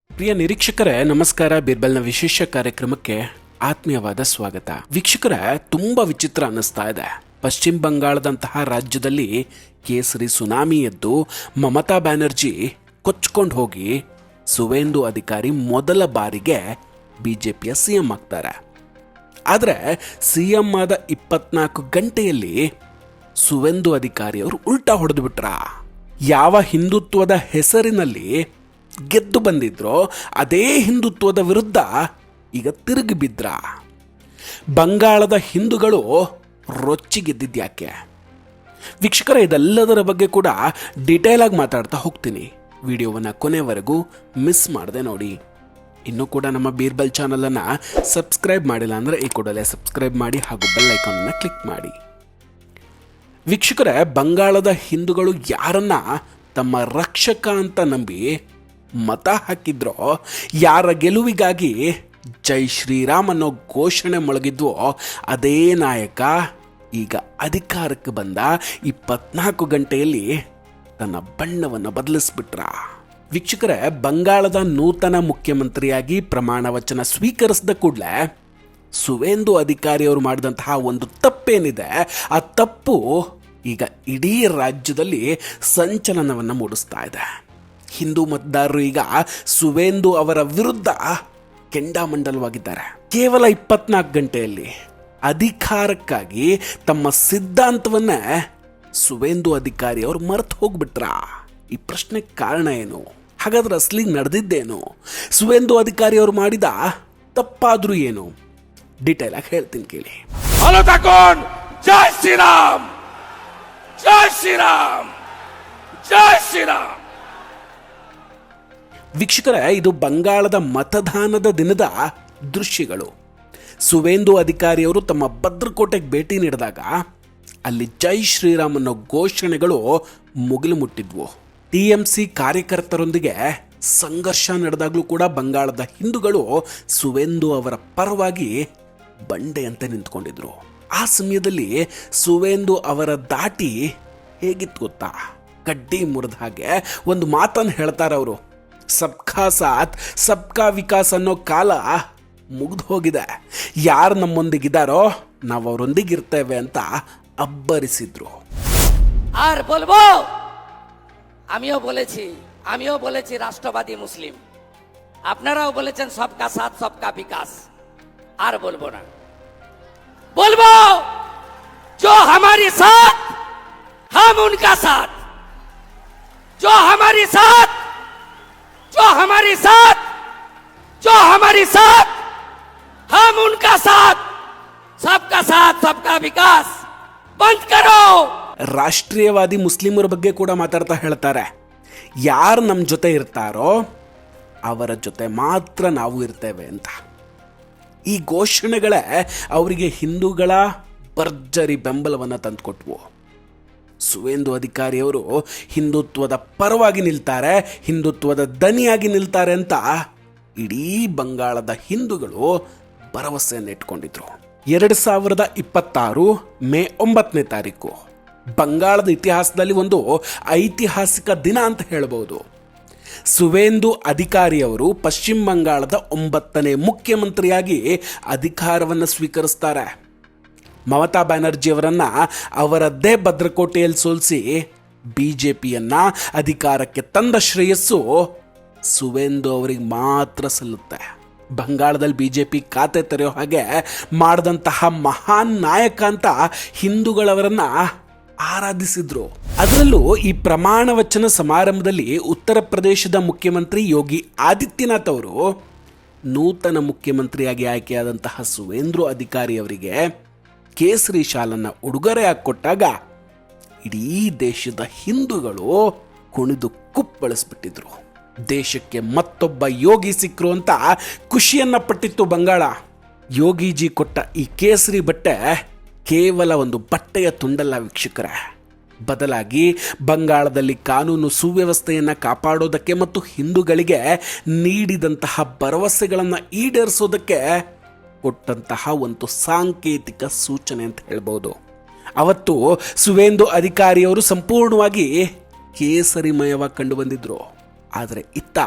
ಪ್ರಿಯ ನಿರೀಕ್ಷಕರೇ ನಮಸ್ಕಾರ. ಬೀರ್ಬಲ್ನ ವಿಶೇಷ ಕಾರ್ಯಕ್ರಮಕ್ಕೆ ಆತ್ಮೀಯವಾದ ಸ್ವಾಗತ. ವೀಕ್ಷಕರೇ, ತುಂಬಾ ವಿಚಿತ್ರ ಅನ್ನಿಸ್ತಾ ಇದೆ. ಪಶ್ಚಿಮ ಬಂಗಾಳದಂತಹ ರಾಜ್ಯದಲ್ಲಿ ಕೇಸರಿ ಸುನಾಮಿ ಎದ್ದು ಮಮತಾ ಬ್ಯಾನರ್ಜಿ ಕೊಚ್ಕೊಂಡು ಹೋಗಿ ಸುವೇಂದು ಅಧಿಕಾರಿ ಮೊದಲ ಬಾರಿಗೆ ಬಿಜೆಪಿಯ ಸಿಎಂ ಆಗ್ತಾರೆ. ಆದರೆ ಸಿಎಂ ಆದ 24 ಗಂಟೆಯಲ್ಲಿ ಸುವೇಂದು ಅಧಿಕಾರಿ ಅವರು ಉಲ್ಟಾ ಹೊಡೆದು ಬಿಟ್ರ. ಯಾವ ಹಿಂದುತ್ವದ ಹೆಸರಿನಲ್ಲಿ ಗೆದ್ದು ಬಂದಿದ್ರೋ ಅದೇ ಹಿಂದುತ್ವದ ವಿರುದ್ಧ ಈಗ ತಿರುಗಿ ಬಿದ್ರ. ಬಂಗಾಳದ ಹಿಂದೂಗಳು ರೊಚ್ಚಿಗೆದ್ದಿದ್ಯಾಕೆ? ವೀಕ್ಷಕರೇ, ಇದೆಲ್ಲದರ ಬಗ್ಗೆ ಕೂಡ ಡಿಟೇಲ್ ಆಗಿ ಮಾತಾಡ್ತಾ ಹೋಗ್ತೀನಿ. ವಿಡಿಯೋವನ್ನು ಕೊನೆವರೆಗೂ ಮಿಸ್ ಮಾಡದೆ ನೋಡಿ. ಇನ್ನೂ ಕೂಡ ನಮ್ಮ ಬೀರ್ಬಲ್ ಚಾನಲನ್ನು ಸಬ್ಸ್ಕ್ರೈಬ್ ಮಾಡಿಲ್ಲ ಅಂದರೆ ಈ ಕೂಡಲೇ ಸಬ್ಸ್ಕ್ರೈಬ್ ಮಾಡಿ ಹಾಗೂ ಬೆಲ್ ಐಕಾನನ್ನು ಕ್ಲಿಕ್ ಮಾಡಿ. ವೀಕ್ಷಕರೇ, ಬಂಗಾಳದ ಹಿಂದೂಗಳು ಯಾರನ್ನ ತಮ್ಮ ರಕ್ಷಕ ಅಂತ ನಂಬಿ ಮತ ಹಾಕಿದ್ರೋ, ಯಾರ ಗೆಲುವಿಗಾಗಿ ಜೈ ಶ್ರೀರಾಮ್ ಅನ್ನೋ ಘೋಷಣೆ ಮೊಳಗಿದ್ವೋ ಅದೇ ನಾಯಕ ಈಗ ಅಧಿಕಾರಕ್ಕೆ ಬಂದ 24 ಗಂಟೆಯಲ್ಲಿ ತನ್ನ ಬಣ್ಣವನ್ನು ಬದಲಿಸ್ಬಿಟ್ರ. ವೀಕ್ಷಕರೇ, ಬಂಗಾಳದ ನೂತನ ಮುಖ್ಯಮಂತ್ರಿಯಾಗಿ ಪ್ರಮಾಣ ವಚನ ಸ್ವೀಕರಿಸಿದ ಕೂಡಲೇ ಸುವೇಂದು ಅಧಿಕಾರಿ ಅವರು ಮಾಡಿದಂತಹ ಒಂದು ತಪ್ಪೇನಿದೆ, ಆ ತಪ್ಪು ಈಗ ಇಡೀ ರಾಜ್ಯದಲ್ಲಿ ಸಂಚಲನವನ್ನು ಮೂಡಿಸ್ತಾ ಇದೆ. ಹಿಂದೂ ಮತದಾರರು ಈಗ ಸುವೇಂದು ಅವರ ವಿರುದ್ಧ ಕೆಂಡಾಮಂಡಲವಾಗಿದ್ದಾರೆ. ಕೇವಲ 24 ಗಂಟೆಯಲ್ಲಿ ಅಧಿಕಾರಕ್ಕಾಗಿ ತಮ್ಮ ಸಿದ್ಧಾಂತವನ್ನೇ ಸುವೇಂದು ಅಧಿಕಾರಿ ಅವರು ಮರೆತು ಹೋಗ್ಬಿಟ್ರ. ಈ ಪ್ರಶ್ನೆ ಕಾರಣ ಏನು? ಹಾಗಾದ್ರೆ ಅಸಲಿ ನಡೆದಿದ್ದೇನು? ಸುವೇಂದು ಅಧಿಕಾರಿ ಅವರು ಮಾಡಿದ ತಪ್ಪಾದ್ರೂ ಏನು? ಡಿಟೇಲ್ ಆಗಿ ಹೇಳ್ತೀನಿ ಕೇಳಿ. ಜೈ ಶ್ರೀರಾಮ್, ಜೈ ಶ್ರೀರಾಮ್, ಜೈ ಶ್ರೀರಾಮ್. ವೀಕ್ಷಕರೇ, ಇದು ಬಂಗಾಳದ ಮತದಾನದ ದಿನದ ದೃಶ್ಯಗಳು. ಸುವೇಂದು ಅಧಿಕಾರಿಯವರು ತಮ್ಮ ಭದ್ರಕೋಟೆಗೆ ಭೇಟಿ ನೀಡಿದಾಗ ಅಲ್ಲಿ ಜೈ ಶ್ರೀರಾಮ್ ಅನ್ನೋ ಘೋಷಣೆಗಳು ಮುಗಿಲು ಮುಟ್ಟಿದ್ವು. ಟಿಎಂಸಿ ಕಾರ್ಯಕರ್ತರೊಂದಿಗೆ ಸಂಘರ್ಷ ನಡೆದಾಗಲೂ ಕೂಡ ಬಂಗಾಳದ ಹಿಂದೂಗಳು ಸುವೇಂದು ಅವರ ಪರವಾಗಿ ಬಂಡೆಯಂತೆ ನಿಂತ್ಕೊಂಡಿದ್ರು. ಆ ಸಮಯದಲ್ಲಿ ಸುವೇಂದು ಅವರ ದಾಟಿ ಹೇಗಿತ್ತು ಗೊತ್ತಾ? ಕಡ್ಡಿ ಮುರಿದ ಹಾಗೆ ಒಂದು ಮಾತನ್ನು ಹೇಳ್ತಾರೆ ಅವರು, ಸಬ್ಕಾ ಸಾಥ್ ಸಬ್ಕಾ ವಿಕಾಸ್ ಅನ್ನೋ ಕಾಲ ಮುಗ್ದು ಹೋಗಿದೆ. ಯಾರು ನಮ್ಮೊಂದಿಗಿದ್ದಾರೋ ನಾವು ಅವರೊಂದಿಗಿರ್ತೇವೆ ಅಂತ ಅಬ್ಬರಿಸಿದ್ರು. আর বলবো, আমিও বলেছি রাষ্ট্রবাদী মুসলিম, আপনারাও বলেছেন সবকা সাথ সবকা বিকাশ। আর বলবো না, বলবো जो हमारे साथ हम उनका साथ, जो हमारे साथ, जो हमारे साथ, जो हमारे साथ हम उनका साथ, सबका विकास बंद करो. ರಾಷ್ಟ್ರೀಯವಾದಿ ಮುಸ್ಲಿಮರ ಬಗ್ಗೆ ಕೂಡ ಮಾತಾಡ್ತಾ ಹೇಳ್ತಾರೆ, ಯಾರು ನಮ್ಮ ಜೊತೆ ಇರ್ತಾರೋ ಅವರ ಜೊತೆ ಮಾತ್ರ ನಾವು ಇರ್ತೇವೆ ಅಂತ. ಈ ಘೋಷಣೆಗಳೇ ಅವರಿಗೆ ಹಿಂದೂಗಳ ಭರ್ಜರಿ ಬೆಂಬಲವನ್ನು ತಂದುಕೊಟ್ವು. ಸುವೇಂದು ಅಧಿಕಾರಿಯವರು ಹಿಂದುತ್ವದ ಪರವಾಗಿ ನಿಲ್ತಾರೆ, ಹಿಂದುತ್ವದ ದನಿಯಾಗಿ ನಿಲ್ತಾರೆ ಅಂತ ಇಡೀ ಬಂಗಾಳದ ಹಿಂದೂಗಳು ಭರವಸೆಯನ್ನು ಇಟ್ಕೊಂಡಿದ್ರು. 2026 ಮೇ 9ನೇ ತಾರೀಕು ಬಂಗಾಳದ ಇತಿಹಾಸದಲ್ಲಿ ಒಂದು ಐತಿಹಾಸಿಕ ದಿನ ಅಂತ ಹೇಳಬಹುದು. ಸುವೇಂದು ಅಧಿಕಾರಿಯವರು ಪಶ್ಚಿಮ ಬಂಗಾಳದ 9ನೇ ಮುಖ್ಯಮಂತ್ರಿಯಾಗಿ ಅಧಿಕಾರವನ್ನು ಸ್ವೀಕರಿಸ್ತಾರೆ. ಮಮತಾ ಬ್ಯಾನರ್ಜಿ ಅವರನ್ನ ಅವರದ್ದೇ ಭದ್ರಕೋಟೆಯಲ್ಲಿ ಸೋಲಿಸಿ ಬಿಜೆಪಿಯನ್ನ ಅಧಿಕಾರಕ್ಕೆ ತಂದ ಶ್ರೇಯಸ್ಸು ಸುವೇಂದು ಅವರಿಗೆ ಮಾತ್ರ ಸಲ್ಲುತ್ತೆ. ಬಂಗಾಳದಲ್ಲಿ ಬಿಜೆಪಿ ಖಾತೆ ತೆರೆಯೋ ಹಾಗೆ ಮಾಡಿದಂತಹ ಮಹಾನ್ ನಾಯಕ ಅಂತ ಹಿಂದೂಗಳವರನ್ನ ಆರಾಧಿಸಿದ್ರು. ಅದರಲ್ಲೂ ಈ ಪ್ರಮಾಣ ವಚನ ಸಮಾರಂಭದಲ್ಲಿ ಉತ್ತರ ಪ್ರದೇಶದ ಮುಖ್ಯಮಂತ್ರಿ ಯೋಗಿ ಆದಿತ್ಯನಾಥ್ ಅವರು ನೂತನ ಮುಖ್ಯಮಂತ್ರಿಯಾಗಿ ಆಯ್ಕೆಯಾದಂತಹ ಸುವೇಂದು ಅಧಿಕಾರಿ ಅವರಿಗೆ ಕೇಸರಿ ಶಾಲನ್ನು ಉಡುಗೊರೆ ಹಾಕೊಟ್ಟಾಗ ಇಡೀ ದೇಶದ ಹಿಂದೂಗಳು ಕುಣಿದು ಕುಪ್ಪಳಿಸ್ಬಿಟ್ಟಿದ್ರು. ದೇಶಕ್ಕೆ ಮತ್ತೊಬ್ಬ ಯೋಗಿ ಸಿಕ್ಕರು ಅಂತ ಖುಷಿಯನ್ನ ಪಟ್ಟಿತ್ತು ಬಂಗಾಳ. ಯೋಗಿಜಿ ಕೊಟ್ಟ ಈ ಕೇಸರಿ ಬಟ್ಟೆ ಕೇವಲ ಒಂದು ಬಟ್ಟೆಯ ತುಂಡಲ್ಲ ವೀಕ್ಷಕರೇ, ಬದಲಾಗಿ ಬಂಗಾಳದಲ್ಲಿ ಕಾನೂನು ಸುವ್ಯವಸ್ಥೆಯನ್ನು ಕಾಪಾಡೋದಕ್ಕೆ ಮತ್ತು ಹಿಂದೂಗಳಿಗೆ ನೀಡಿದಂತಹ ಭರವಸೆಗಳನ್ನು ಈಡೇರಿಸೋದಕ್ಕೆ ಕೊಟ್ಟಂತಹ ಒಂದು ಸಾಂಕೇತಿಕ ಸೂಚನೆ ಅಂತ ಹೇಳ್ಬೋದು. ಅವತ್ತು ಸುವೇಂದು ಅಧಿಕಾರಿಯವರು ಸಂಪೂರ್ಣವಾಗಿ ಕೇಸರಿಮಯವಾಗಿ ಕಂಡು ಬಂದಿದ್ರು. ಆದರೆ ಇತ್ತ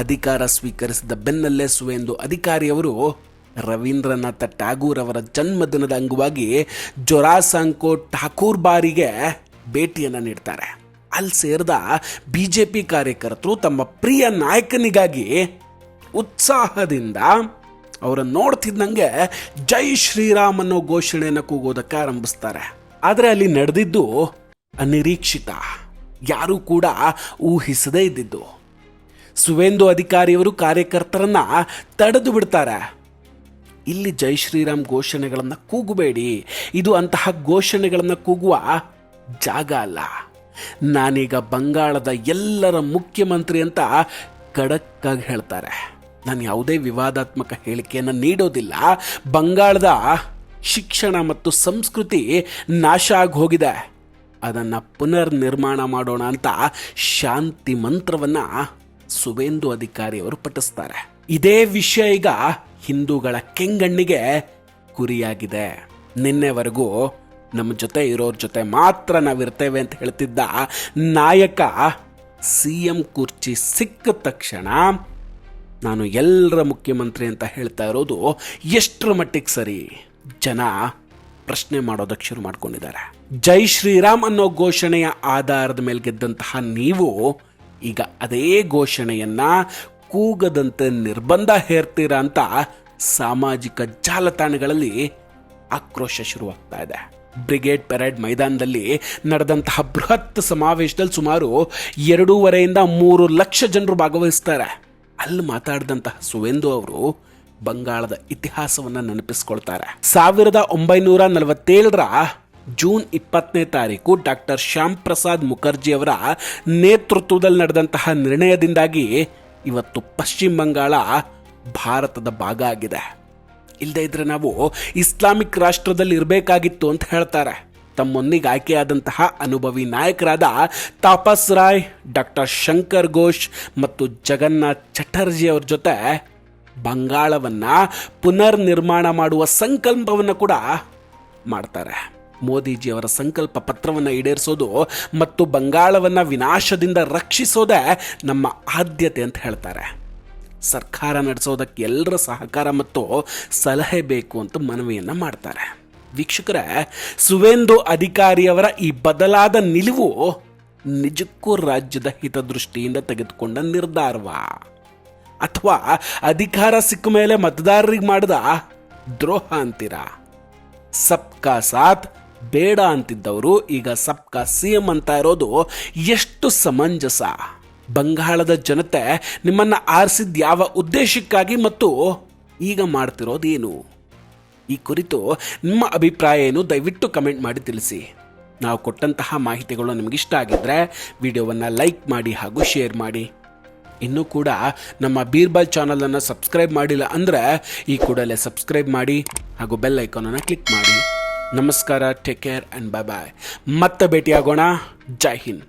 ಅಧಿಕಾರ ಸ್ವೀಕರಿಸಿದ ಬೆನ್ನಲ್ಲೇ ಸುವೇಂದು ಅಧಿಕಾರಿಯವರು ರವೀಂದ್ರನಾಥ ಟ್ಯಾಗೂರ್ ಅವರ ಜನ್ಮದಿನದ ಅಂಗವಾಗಿ ಜೊರಾಸಾಂಕೋ ಠಾಕೂರ್ ಬಾರಿಗೆ ಭೇಟಿಯನ್ನು ನೀಡ್ತಾರೆ. ಅಲ್ಲಿ ಸೇರಿದ ಬಿಜೆಪಿ ಕಾರ್ಯಕರ್ತರು ತಮ್ಮ ಪ್ರಿಯ ನಾಯಕನಿಗಾಗಿ ಉತ್ಸಾಹದಿಂದ ಅವರನ್ನು ನೋಡ್ತಿದ್ದಂಗೆ ಜೈ ಶ್ರೀರಾಮ್ ಅನ್ನೋ ಘೋಷಣೆಯನ್ನು ಕೂಗೋದಕ್ಕೆ ಆರಂಭಿಸ್ತಾರೆ. ಆದರೆ ಅಲ್ಲಿ ನಡೆದಿದ್ದು ಅನಿರೀಕ್ಷಿತ, ಯಾರೂ ಕೂಡ ಊಹಿಸದೇ ಇದ್ದಿದ್ದು. ಸುವೇಂದು ಅಧಿಕಾರಿಯವರು ಕಾರ್ಯಕರ್ತರನ್ನ ತಡೆದು ಬಿಡ್ತಾರೆ. ಇಲ್ಲಿ ಜೈ ಶ್ರೀರಾಮ್ ಘೋಷಣೆಗಳನ್ನು ಕೂಗಬೇಡಿ, ಇದು ಅಂತಹ ಘೋಷಣೆಗಳನ್ನು ಕೂಗುವ ಜಾಗ ಅಲ್ಲ. ನಾನೀಗ ಬಂಗಾಳದ ಎಲ್ಲರ ಮುಖ್ಯಮಂತ್ರಿ ಅಂತ ಖಡಕ್ಕಾಗಿ ಹೇಳ್ತಾರೆ. ನಾನು ಯಾವುದೇ ವಿವಾದಾತ್ಮಕ ಹೇಳಿಕೆಯನ್ನು ನೀಡೋದಿಲ್ಲ. ಬಂಗಾಳದ ಶಿಕ್ಷಣ ಮತ್ತು ಸಂಸ್ಕೃತಿ ನಾಶ ಆಗಿ ಹೋಗಿದೆ, ಅದನ್ನು ಪುನರ್ ನಿರ್ಮಾಣ ಮಾಡೋಣ ಅಂತ ಶಾಂತಿ ಮಂತ್ರವನ್ನು ಸುವೇಂದು ಅಧಿಕಾರಿಯವರು ಪಠಿಸ್ತಾರೆ. ಇದೇ ವಿಷಯ ಈಗ ಹಿಂದೂಗಳ ಕೆಂಗಣ್ಣಿಗೆ ಗುರಿಯಾಗಿದೆ. ನಿನ್ನೆವರೆಗೂ ನಮ್ಮ ಜೊತೆ ಇರೋರ ಜೊತೆ ಮಾತ್ರ ನಾವಿರ್ತೇವೆ ಅಂತ ಹೇಳ್ತಿದ್ದ ನಾಯಕ CM ಕುರ್ಚಿ ಸಿಕ್ಕ ತಕ್ಷಣ ನಾನು ಎಲ್ಲರ ಮುಖ್ಯಮಂತ್ರಿ ಅಂತ ಹೇಳ್ತಾ ಇರೋದು ಎಷ್ಟರ ಮಟ್ಟಿಗೆ ಸರಿ ಜನ ಪ್ರಶ್ನೆ ಮಾಡೋದಕ್ಕೆ ಶುರು ಮಾಡ್ಕೊಂಡಿದ್ದಾರೆ. ಜೈ ಶ್ರೀರಾಮ್ ಅನ್ನೋ ಘೋಷಣೆಯ ಆಧಾರದ ಮೇಲೆ ಗೆದ್ದಂತಹ ನೀವು ಈಗ ಅದೇ ಘೋಷಣೆಯನ್ನ ಕೂಗದಂತೆ ನಿರ್ಬಂಧ ಹೇರ್ತೀರಾ ಅಂತ ಸಾಮಾಜಿಕ ಜಾಲತಾಣಗಳಲ್ಲಿ ಆಕ್ರೋಶ ಶುರುವಾಗ್ತಾ ಇದೆ. ಬ್ರಿಗೇಡ್ ಪೆರೇಡ್ ಮೈದಾನದಲ್ಲಿ ನಡೆದಂತಹ ಬೃಹತ್ ಸಮಾವೇಶದಲ್ಲಿ ಸುಮಾರು 2.5-3 ಲಕ್ಷ ಜನರು ಭಾಗವಹಿಸ್ತಾರೆ. ಅಲ್ಲಿ ಮಾತಾಡಿದಂತಹ ಸುವೇಂದು ಅವರು ಬಂಗಾಳದ ಇತಿಹಾಸವನ್ನು ನೆನಪಿಸ್ಕೊಳ್ತಾರೆ. 1947ರ ಜೂನ್ 20ನೇ ತಾರೀಕು ಡಾಕ್ಟರ್ ಶ್ಯಾಮ್ ಪ್ರಸಾದ್ ಮುಖರ್ಜಿ ಅವರ ನೇತೃತ್ವದಲ್ಲಿ ನಡೆದಂತಹ ನಿರ್ಣಯದಿಂದಾಗಿ ಇವತ್ತು ಪಶ್ಚಿಮ ಬಂಗಾಳ ಭಾರತದ ಭಾಗ ಆಗಿದೆ. ಇಲ್ಲದೇ ಇದ್ರೆ ನಾವು ಇಸ್ಲಾಮಿಕ್ ರಾಷ್ಟ್ರದಲ್ಲಿ ಇರಬೇಕಾಗಿತ್ತು ಅಂತ ಹೇಳ್ತಾರೆ. ತಮ್ಮೊಂದಿಗೆ ಆಯ್ಕೆಯಾದಂತಹ ಅನುಭವಿ ನಾಯಕರಾದ ತಾಪಸ್ ರಾಯ್, ಡಾಕ್ಟರ್ ಶಂಕರ್ ಘೋಷ್ ಮತ್ತು ಜಗನ್ನಾಥ್ ಚಟರ್ಜಿ ಅವ್ರ ಜೊತೆ ಬಂಗಾಳವನ್ನ ಪುನರ್ ನಿರ್ಮಾಣ ಮಾಡುವ ಸಂಕಲ್ಪವನ್ನು ಕೂಡ ಮಾಡ್ತಾರೆ. ಮೋದಿಜಿಯವರ ಸಂಕಲ್ಪ ಪತ್ರವನ್ನು ಈಡೇರಿಸೋದು ಮತ್ತು ಬಂಗಾಳವನ್ನು ವಿನಾಶದಿಂದ ರಕ್ಷಿಸೋದೇ ನಮ್ಮ ಆದ್ಯತೆ ಅಂತ ಹೇಳ್ತಾರೆ. ಸರ್ಕಾರ ನಡೆಸೋದಕ್ಕೆ ಎಲ್ಲರ ಸಹಕಾರ ಮತ್ತು ಸಲಹೆ ಬೇಕು ಅಂತ ಮನವಿಯನ್ನು ಮಾಡ್ತಾರೆ. ವೀಕ್ಷಕರೇ, ಸುವೇಂದು ಅಧಿಕಾರಿಯವರ ಈ ಬದಲಾದ ನಿಲುವು ನಿಜಕ್ಕೂ ರಾಜ್ಯದ ಹಿತದೃಷ್ಟಿಯಿಂದ ತೆಗೆದುಕೊಂಡ ನಿರ್ಧಾರವಾ ಅಥವಾ ಅಧಿಕಾರ ಸಿಕ್ಕ ಮೇಲೆ ಮತದಾರರಿಗೆ ಮಾಡಿದ ದ್ರೋಹ ಅಂತೀರಾ? ಸಬ್ಕಾ ಸಾಥ್ ಬೇಡ ಅಂತಿದ್ದವರು ಈಗ ಸಬ್ಕಾ CM ಅಂತ ಇರೋದು ಎಷ್ಟು ಸಮಂಜಸ? ಬಂಗಾಳದ ಜನತೆ ನಿಮ್ಮನ್ನ ಆರಿಸಿದ ಯಾವ ಉದ್ದೇಶಕ್ಕಾಗಿ ಮತ್ತು ಈಗ ಮಾಡ್ತಿರೋದೇನು? ಈ ಕುರಿತು ನಿಮ್ಮ ಅಭಿಪ್ರಾಯ ಏನು? ದಯವಿಟ್ಟು ಕಮೆಂಟ್ ಮಾಡಿ ತಿಳಿಸಿ. ನಾವು ಕೊಟ್ಟಂತಹ ಮಾಹಿತಿಗಳು ನಿಮಗಿಷ್ಟ ಆಗಿದ್ರೆ ವಿಡಿಯೋವನ್ನು ಲೈಕ್ ಮಾಡಿ ಹಾಗೂ ಶೇರ್ ಮಾಡಿ. ಇನ್ನೂ ಕೂಡ ನಮ್ಮ ಬೀರ್ಬಲ್ ಚಾನಲನ್ನು ಸಬ್ಸ್ಕ್ರೈಬ್ ಮಾಡಿಲ್ಲ ಅಂದರೆ ಈ ಕೂಡಲೇ ಸಬ್ಸ್ಕ್ರೈಬ್ ಮಾಡಿ ಹಾಗೂ ಬೆಲ್ ಐಕಾನನ್ನು ಕ್ಲಿಕ್ ಮಾಡಿ. ನಮಸ್ಕಾರ, ಟೇಕ್ ಕೇರ್ ಆ್ಯಂಡ್ ಬಾಯ್ ಬಾಯ್. ಮತ್ತೆ ಭೇಟಿಯಾಗೋಣ. ಜೈ ಹಿಂದ್.